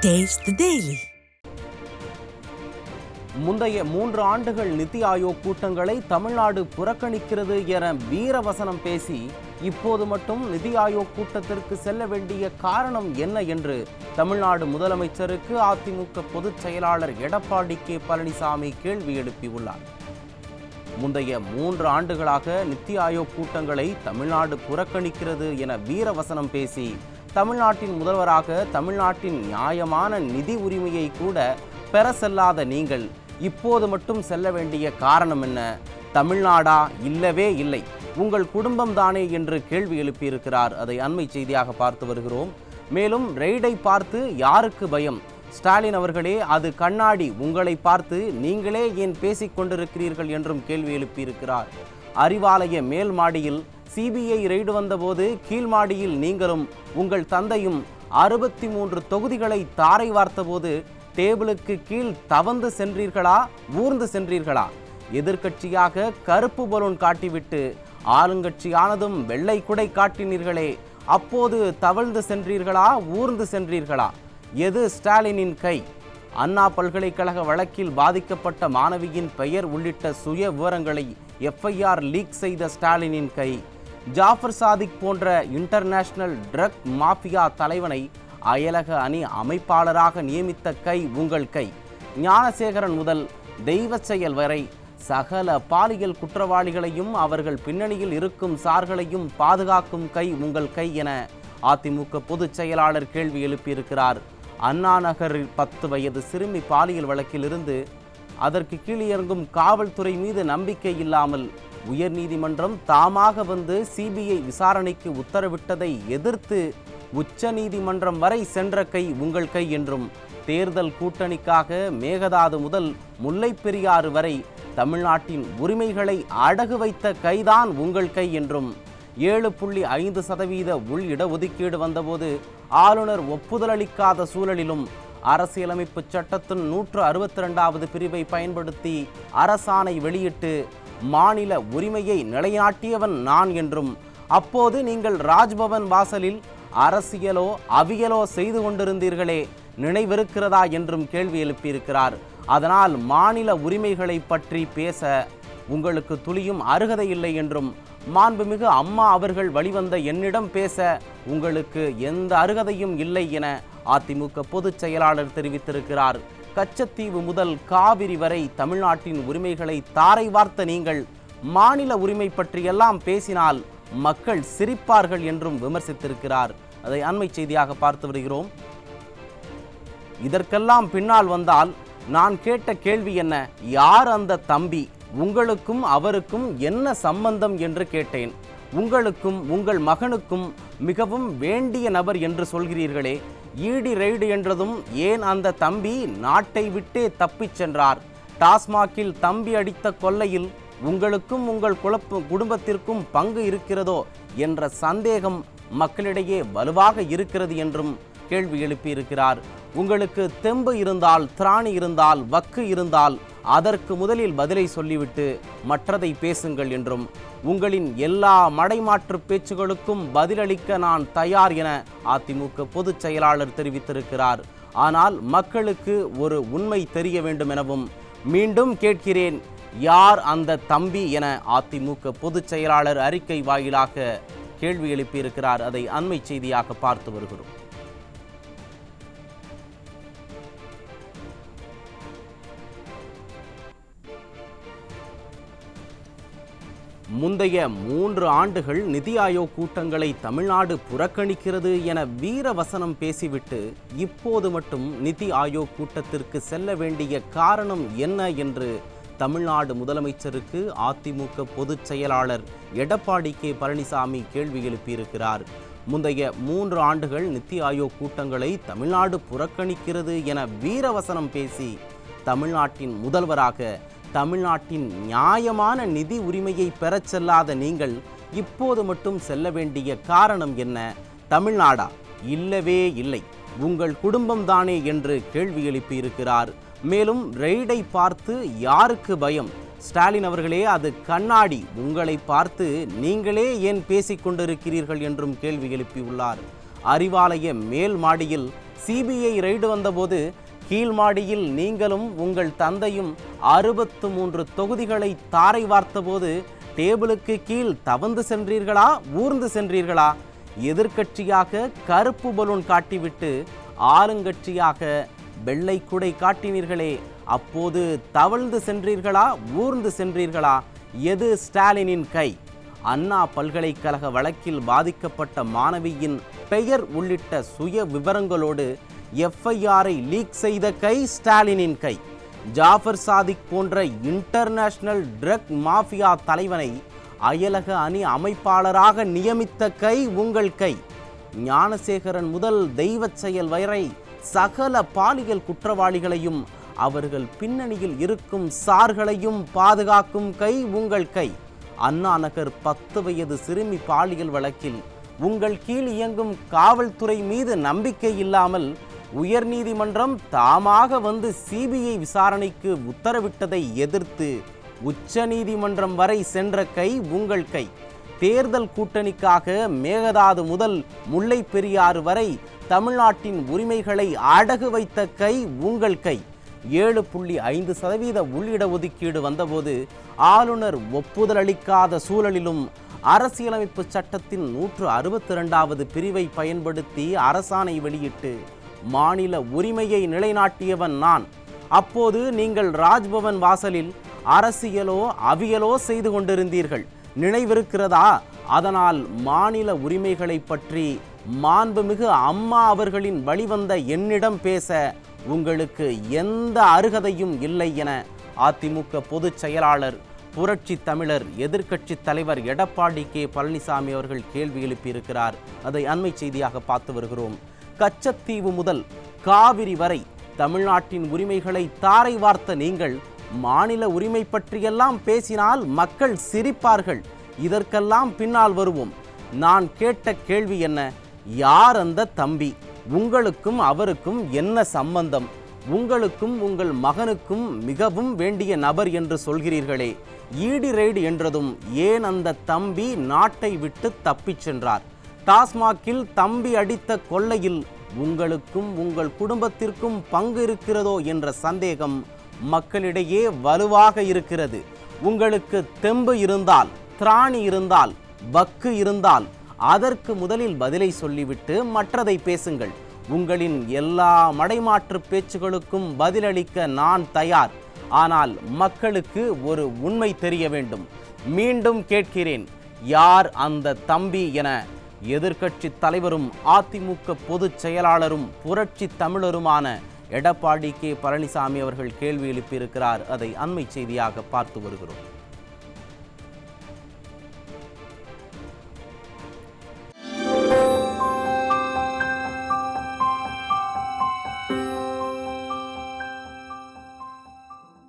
Taste the Daily. முந்தைய 3 ஆண்டுகள் நிதி ஆயோக் கூட்டங்களை தமிழ்நாடு புறக்கணிக்கிறது என வீரவசனம் பேசி இப்போது மட்டும் நிதி ஆயோக் கூட்டத்திற்கு செல்ல வேண்டிய காரணம் என்ன என்று தமிழ்நாடு முதலமைச்சருக்கு அதிமுக பொதுச் செயலாளர் எடப்பாடி கே பழனிசாமி கேள்வி எழுப்பியுள்ளார். முந்தைய 3 ஆண்டுகளாக நிதி ஆயோக் கூட்டங்களை தமிழ்நாடு புறக்கணிக்கிறது என வீரவசனம் பேசி தமிழ்நாட்டின் முதல்வராக தமிழ்நாட்டின் நியாயமான நிதி உரிமையை கூட பெற செல்லாத நீங்கள் இப்போது மட்டும் செல்ல வேண்டிய காரணம் என்ன? தமிழ்நாடா? இல்லவே இல்லை, உங்கள் குடும்பம் தானே என்று கேள்வி எழுப்பியிருக்கிறார். அதை அண்மை செய்தியாக பார்த்து வருகிறோம். மேலும் ரெய்டை பார்த்து யாருக்கு பயம்? ஸ்டாலின் அவர்களே, அது கண்ணாடி, உங்களை பார்த்து நீங்களே ஏன் பேசிக் கொண்டிருக்கிறீர்கள் என்றும் கேள்வி எழுப்பியிருக்கிறார். அறிவாலய மேல் மாடியில் சிபிஐ ரெய்டு வந்தபோது கீழ் மாடியில் நீங்களும் உங்கள் தந்தையும் 63 தொகுதிகளை தாரை வார்த்தபோது டேபிளுக்கு கீழ் தவந்து சென்றீர்களா, ஊர்ந்து சென்றீர்களா? எதிர்க்கட்சியாக கருப்பு பலூன் காட்டிவிட்டு ஆளுங்கட்சியானதும் வெள்ளை குடை காட்டினீர்களே, அப்போது தவழ்ந்து சென்றீர்களா, ஊர்ந்து சென்றீர்களா? எது ஸ்டாலினின் கை? அண்ணா பல்கலைக்கழக வழக்கில் பாதிக்கப்பட்ட மாணவியின் பெயர் உள்ளிட்ட சுய விவரங்களை FIR லீக் செய்த ஸ்டாலினின் கை? ஜாஃபர் சாதிக் போன்ற இன்டர்நேஷனல் ட்ரக் மாஃபியா தலைவனை அயலக அணி அமைப்பாளராக நியமித்த கை உங்கள் கை. ஞானசேகரன் முதல் தெய்வ செயல் வரை சகல பாலியல் குற்றவாளிகளையும் அவர்கள் பின்னணியில் இருக்கும் சார்களையும் பாதுகாக்கும் கை உங்கள் கை என அதிமுக பொதுச் செயலாளர் கேள்வி எழுப்பியிருக்கிறார். அண்ணா நகரில் 10 வயது சிறுமி பாலியல் வழக்கிலிருந்து அதற்கு கீழ் இறங்கும் காவல்துறை மீது நம்பிக்கை இல்லாமல் உயர்நீதிமன்றம் தாமாக வந்து சிபிஐ விசாரணைக்கு உத்தரவிட்டதை எதிர்த்து உச்ச நீதிமன்றம் வரை சென்ற கை உங்கள் கை என்றும், தேர்தல் கூட்டணிக்காக மேகதாது முதல் முல்லை பெரியாறு வரை தமிழ்நாட்டின் உரிமைகளை அடகு வைத்த கைதான் உங்கள் கை என்றும், 7.5% உள் இடஒதுக்கீடு வந்தபோது ஆளுநர் ஒப்புதல் அளிக்காத சூழலிலும் அரசியலமைப்பு சட்டத்தின் 162வது பிரிவை பயன்படுத்தி அரசாணை வெளியிட்டு மாநில உரிமையை நிலைநாட்டியவன் நான் என்றும், அப்போது நீங்கள் ராஜ்பவன் வாசலில் அரசியலோ அவியலோ செய்து கொண்டிருந்தீர்களே, நினைவிருக்கிறதா என்றும் கேள்வி எழுப்பியிருக்கிறார். அதனால் மாநில உரிமைகளை பற்றி பேச உங்களுக்கு துளியும் அருகதை இல்லை என்றும், மாண்புமிகு அம்மா அவர்கள் வழிவந்த என்னிடம் பேச உங்களுக்கு எந்த அருகதையும் இல்லை என அதிமுக பொதுச் செயலாளர் தெரிவித்திருக்கிறார். கச்சத்தீவு முதல் காவிரி வரை தமிழ்நாட்டின் உரிமைகளை தாரை வார்த்த நீங்கள் மாநில உரிமை பற்றியெல்லாம் பேசினால் மக்கள் சிரிப்பார்கள் என்றும் விமர்சித்திருக்கிறார். அதை அண்மை செய்தியாக பார்த்து வருகிறோம். இதற்கெல்லாம் பின்னால் வந்தால் நான் கேட்ட கேள்வி என்ன? யார் அந்த தம்பி? உங்களுக்கும் அவருக்கும் என்ன சம்பந்தம் என்று கேட்டேன். உங்களுக்கும் உங்கள் மகனுக்கும் மிகவும் வேண்டிய நபர் என்று சொல்கிறீர்களே, ஈடி ரெய்டு என்றதும் ஏன் அந்த தம்பி நாட்டை விட்டே தப்பிச் சென்றார்? டாஸ்மாகில் தம்பி அடித்த கொள்ளையில் உங்களுக்கும் உங்கள் குடும்பத்திற்கும் பங்கு இருக்கிறதோ என்ற சந்தேகம் மக்களிடையே வலுவாக இருக்கிறது என்றும் கேள்வி எழுப்பியிருக்கிறார். உங்களுக்கு தெம்பு இருந்தால், திராணி இருந்தால், வக்கு இருந்தால் அதற்கு முதலில் பதிலை சொல்லிவிட்டு மற்றதை பேசுங்கள் என்றும், உங்களின் எல்லா மடைமாற்று பேச்சுகளுக்கும் பதிலளிக்க நான் தயார் என அதிமுக பொதுச் செயலாளர் தெரிவித்திருக்கிறார். ஆனால் மக்களுக்கு ஒரு உண்மை தெரிய வேண்டும் எனவும் மீண்டும் கேட்கிறேன், யார் அந்த தம்பி என அதிமுக பொதுச் செயலாளர் அறிக்கை வாயிலாக கேள்வி எழுப்பியிருக்கிறார். அதை அண்மை செய்தியாக பார்த்து வருகிறோம். முந்தைய 3 ஆண்டுகள் நிதி ஆயோக் கூட்டங்களை தமிழ்நாடு புறக்கணிக்கிறது என வீரவசனம் பேசிவிட்டு இப்போது மட்டும் நிதி ஆயோக் கூட்டத்திற்கு செல்ல வேண்டிய காரணம் என்ன என்று தமிழ்நாடு முதலமைச்சருக்கு அதிமுக பொதுச் செயலாளர் எடப்பாடி கே பழனிசாமி கேள்வி எழுப்பியிருக்கிறார். முந்தைய 3 ஆண்டுகள் நிதி ஆயோக் கூட்டங்களை தமிழ்நாடு புறக்கணிக்கிறது என வீரவசனம் பேசி தமிழ்நாட்டின் முதல்வராக தமிழ்நாட்டின் நியாயமான நிதி உரிமையை பெறச் செல்லாத நீங்கள் இப்போது மட்டும் செல்ல வேண்டிய காரணம் என்ன? தமிழ்நாடா? இல்லவே இல்லை, உங்கள் குடும்பம் தானே என்று கேள்வி எழுப்பியிருக்கிறார். மேலும் ரெய்டை பார்த்து யாருக்கு பயம்? ஸ்டாலின் அவர்களே, அது கண்ணாடி, உங்களை பார்த்து நீங்களே ஏன் பேசிக் கொண்டிருக்கிறீர்கள் என்றும் கேள்வி எழுப்பியுள்ளார். அறிவாலய மேல் மாடியில் சிபிஐ ரெய்டு வந்தபோது கீழ் மாடியில் நீங்களும் உங்கள் தந்தையும் 63 தொகுதிகளை தாரை வார்த்தபோது டேபிளுக்கு கீழ் தவந்து சென்றீர்களா, ஊர்ந்து சென்றீர்களா? எதிர்க்கட்சியாக கருப்பு பலூன் காட்டிவிட்டு ஆளுங்கட்சியாக வெள்ளை குடை காட்டினீர்களே, அப்போது தவழ்ந்து சென்றீர்களா, ஊர்ந்து சென்றீர்களா? எது ஸ்டாலினின் கை? அண்ணா பல்கலைக்கழக வழக்கில் பாதிக்கப்பட்ட மாணவியின் பெயர் உள்ளிட்ட சுய விவரங்களோடு எஃப்ஐஆரை லீக் செய்த கை ஸ்டாலினின் கை. ஜாஃபர் சாதிக் போன்ற இன்டர்நேஷனல் ட்ரக் மாஃபியா தலைவனை அயலக அணி அமைப்பாளராக நியமித்த கை உங்கள் கை. ஞானசேகரன் முதல் தெய்வச் செயல் வரை சகல பாலியல் குற்றவாளிகளையும் அவர்கள் பின்னணியில் இருக்கும் சார்களையும் பாதுகாக்கும் கை உங்கள் கை. அண்ணா நகர் 10 வயது சிறுமி பாலியல் வழக்கில் உங்கள் கீழ் இயங்கும் காவல்துறை மீது நம்பிக்கை இல்லாமல் உயர்நீதிமன்றம் தாமாக வந்து சிபிஐ விசாரணைக்கு உத்தரவிட்டதை எதிர்த்து உச்சநீதிமன்றம் வரை சென்ற கை உங்கள் கை. தேர்தல் கூட்டணிக்காக மேகதாது முதல் முல்லை பெரியாறு வரை தமிழ்நாட்டின் உரிமைகளை அடகு வைத்த கை உங்கள் கை. 7.5% உள்ளிட ஒதுக்கீடு வந்தபோது ஆளுநர் ஒப்புதல் அளிக்காத சூழலிலும் அரசியலமைப்பு சட்டத்தின் 162வது பிரிவை பயன்படுத்தி அரசாணை வெளியிட்டு மாநில உரிமையை நிலைநாட்டியவன் நான். அப்போது நீங்கள் ராஜ்பவன் வாசலில் அரசியலோ அவியலோ செய்து கொண்டிருந்தீர்கள், நினைவிருக்கிறதா? அதனால் மாநில உரிமைகளை பற்றி மாண்புமிகு அம்மா அவர்களின் வழிவந்த என்னிடம் பேச உங்களுக்கு எந்த அருகதையும் இல்லை என அதிமுக பொதுச் செயலாளர் புரட்சி தமிழர் எதிர்க்கட்சி தலைவர் எடப்பாடி கே பழனிசாமி அவர்கள் கேள்வி எழுப்பியிருக்கிறார். அதை அண்மை செய்தியாக பார்த்து வருகிறோம். கச்சத்தீவு முதல் காவிரி வரை தமிழ்நாட்டின் உரிமைகளை தாரை வார்த்த நீங்கள் மாநில உரிமை பற்றியெல்லாம் பேசினால் மக்கள் சிரிப்பார்கள். இதற்கெல்லாம் பின்னால் வருவோம். நான் கேட்ட கேள்வி என்ன? யார் அந்த தம்பி? உங்களுக்கும் அவருக்கும் என்ன சம்பந்தம்? உங்களுக்கும் உங்கள் மகனுக்கும் மிகவும் வேண்டிய நபர் என்று சொல்கிறீர்களே, ஈடி ரெய்டு என்றதும் ஏன் அந்த தம்பி நாட்டை விட்டு தப்பிச் சென்றார்? டாஸ்மாகில் தம்பி அடித்த கொள்ளையில் உங்களுக்கும் உங்கள் குடும்பத்திற்கும் பங்கு இருக்கிறதோ என்ற சந்தேகம் மக்களிடையே வலுவாக இருக்கிறது. உங்களுக்கு தெம்பு இருந்தால், திராணி இருந்தால், வக்கு இருந்தால் அதற்கு முதலில் பதிலை சொல்லிவிட்டு மற்றதை பேசுங்கள். உங்களின் எல்லா மடைமாற்று பேச்சுகளுக்கும் பதிலளிக்க நான் தயார். ஆனால் மக்களுக்கு ஒரு உண்மை தெரிய வேண்டும். மீண்டும் கேட்கிறேன், யார் அந்த தம்பி என எதிர்க்கட்சி தலைவரும் அதிமுக பொதுச் செயலாளரும் புரட்சி தமிழருமான எடப்பாடி கே பழனிசாமி அவர்கள் கேள்வி எழுப்பியிருக்கிறார். அதை அண்மை செய்தியாக பார்த்து வருகிறோம்.